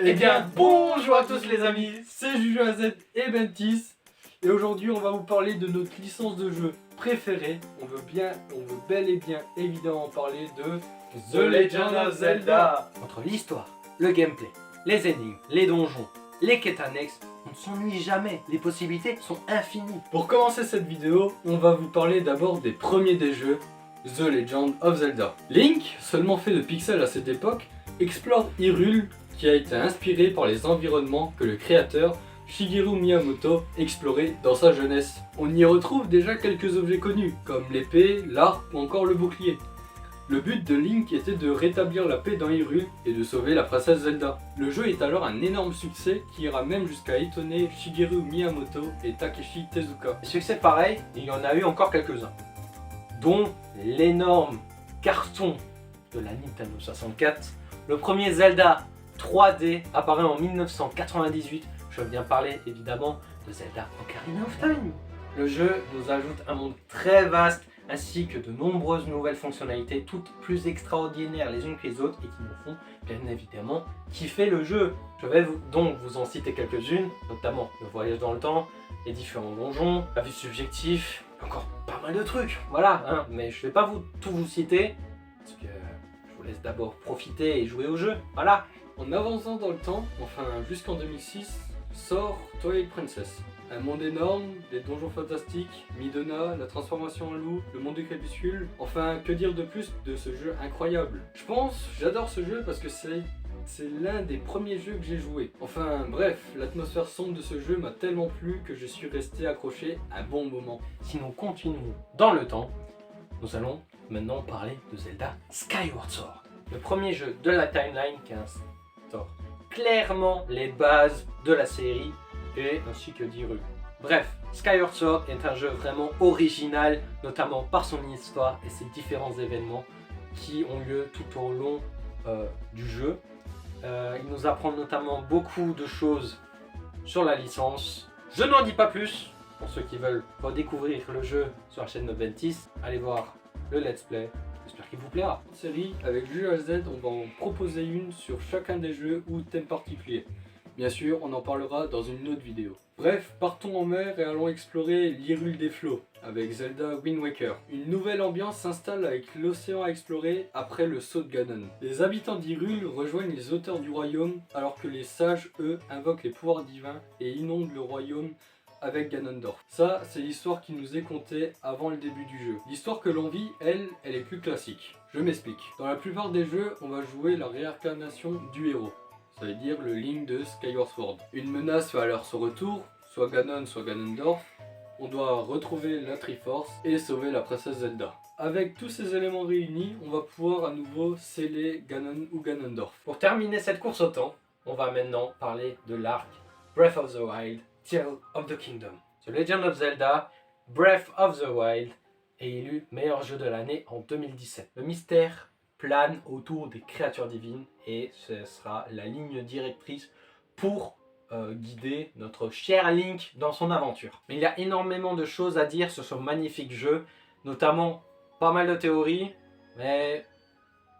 Eh bien, bonjour à tous les amis, c'est JujuAZ et Bentis. Et aujourd'hui, on va vous parler de notre licence de jeu préférée. On veut bel et bien évidemment parler de The Legend of Zelda. Entre l'histoire, le gameplay, les énigmes, les donjons, les quêtes annexes, on ne s'ennuie jamais, les possibilités sont infinies. Pour commencer cette vidéo, on va vous parler d'abord des premiers des jeux, The Legend of Zelda. Link, seulement fait de pixels à cette époque, explore Hyrule, qui a été inspiré par les environnements que le créateur Shigeru Miyamoto explorait dans sa jeunesse. On y retrouve déjà quelques objets connus, comme l'épée, l'arc ou encore le bouclier. Le but de Link était de rétablir la paix dans Hyrule et de sauver la princesse Zelda. Le jeu est alors un énorme succès qui ira même jusqu'à étonner Shigeru Miyamoto et Takeshi Tezuka. Des succès pareils, il y en a eu encore quelques-uns, dont l'énorme carton de la Nintendo 64, le premier Zelda 3D apparaît en 1998. Je viens parler évidemment de Zelda Ocarina of Time. Le jeu nous ajoute un monde très vaste ainsi que de nombreuses nouvelles fonctionnalités, toutes plus extraordinaires les unes que les autres et qui nous font bien évidemment kiffer le jeu. Je vais donc vous en citer quelques-unes, notamment le voyage dans le temps, les différents donjons, la vue subjective, encore pas mal de trucs. Voilà, hein, mais je vais pas tout vous citer parce que je vous laisse d'abord profiter et jouer au jeu. Voilà. En avançant dans le temps, enfin jusqu'en 2006, sort Twilight Princess. Un monde énorme, des donjons fantastiques, Midona, la transformation en loup, le monde du crépuscule. Enfin, que dire de plus de ce jeu incroyable? J'adore ce jeu parce que c'est l'un des premiers jeux que j'ai joué. Enfin bref, l'atmosphère sombre de ce jeu m'a tellement plu que je suis resté accroché un bon moment. Si nous continuons dans le temps, nous allons maintenant parler de Zelda Skyward Sword. Le premier jeu de la timeline qui instaure clairement les bases de la série et ainsi que d'Hyrule. Bref, Skyward Sword est un jeu vraiment original, notamment par son histoire et ses différents événements qui ont lieu tout au long du jeu. Il nous apprend notamment beaucoup de choses sur la licence. Je n'en dis pas plus. Pour ceux qui veulent redécouvrir le jeu sur la chaîne de Bentis, allez voir le let's play. J'espère qu'il vous plaira. En série, avec JujuAZ, on va en proposer une sur chacun des jeux ou thèmes particuliers. Bien sûr, on en parlera dans une autre vidéo. Bref, partons en mer et allons explorer l'Hyrule des flots avec Zelda Wind Waker. Une nouvelle ambiance s'installe avec l'océan à explorer après le saut de Ganon. Les habitants d'Hyrule rejoignent les auteurs du royaume alors que les sages, eux, invoquent les pouvoirs divins et inondent le royaume avec Ganondorf. Ça, c'est l'histoire qui nous est contée avant le début du jeu. L'histoire que l'on vit, elle est plus classique. Je m'explique. Dans la plupart des jeux, on va jouer la réincarnation du héros. Ça veut dire le Link de Skyward Sword. Une menace fait alors son retour, soit Ganon, soit Ganondorf. On doit retrouver la Triforce et sauver la princesse Zelda. Avec tous ces éléments réunis, on va pouvoir à nouveau sceller Ganon ou Ganondorf. Pour terminer cette course au temps, on va maintenant parler de l'arc Breath of the Wild, Tears of the Kingdom. The Legend of Zelda, Breath of the Wild est élu meilleur jeu de l'année en 2017. Le mystère plane autour des créatures divines et ce sera la ligne directrice pour guider notre cher Link dans son aventure. Mais il y a énormément de choses à dire sur ce magnifique jeu, notamment pas mal de théories, mais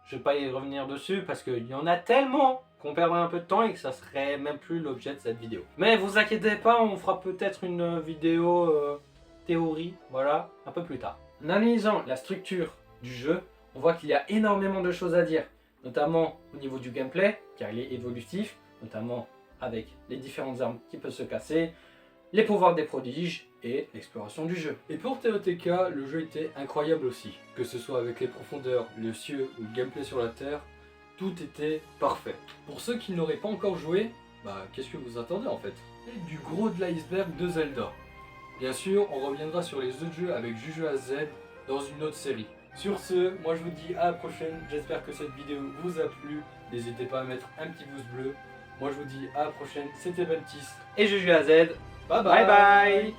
je vais pas y revenir dessus parce qu'il y en a tellement qu'on perdrait un peu de temps et que ça serait même plus l'objet de cette vidéo. Mais vous inquiétez pas, on fera peut-être une vidéo théorie, voilà, un peu plus tard. En analysant la structure du jeu, on voit qu'il y a énormément de choses à dire, notamment au niveau du gameplay, car il est évolutif, notamment avec les différentes armes qui peuvent se casser, les pouvoirs des prodiges et l'exploration du jeu. Et pour TOTK, le jeu était incroyable aussi. Que ce soit avec les profondeurs, les cieux ou le gameplay sur la terre, tout était parfait. Pour ceux qui n'auraient pas encore joué, qu'est-ce que vous attendez en fait? Et du gros de l'iceberg de Zelda. Bien sûr, on reviendra sur les autres jeux avec JujuAZ dans une autre série. Sur ce, moi je vous dis à la prochaine, j'espère que cette vidéo vous a plu. N'hésitez pas à mettre un petit pouce bleu. Moi je vous dis à la prochaine, c'était Bentis Et JujuAZ, bye bye bye.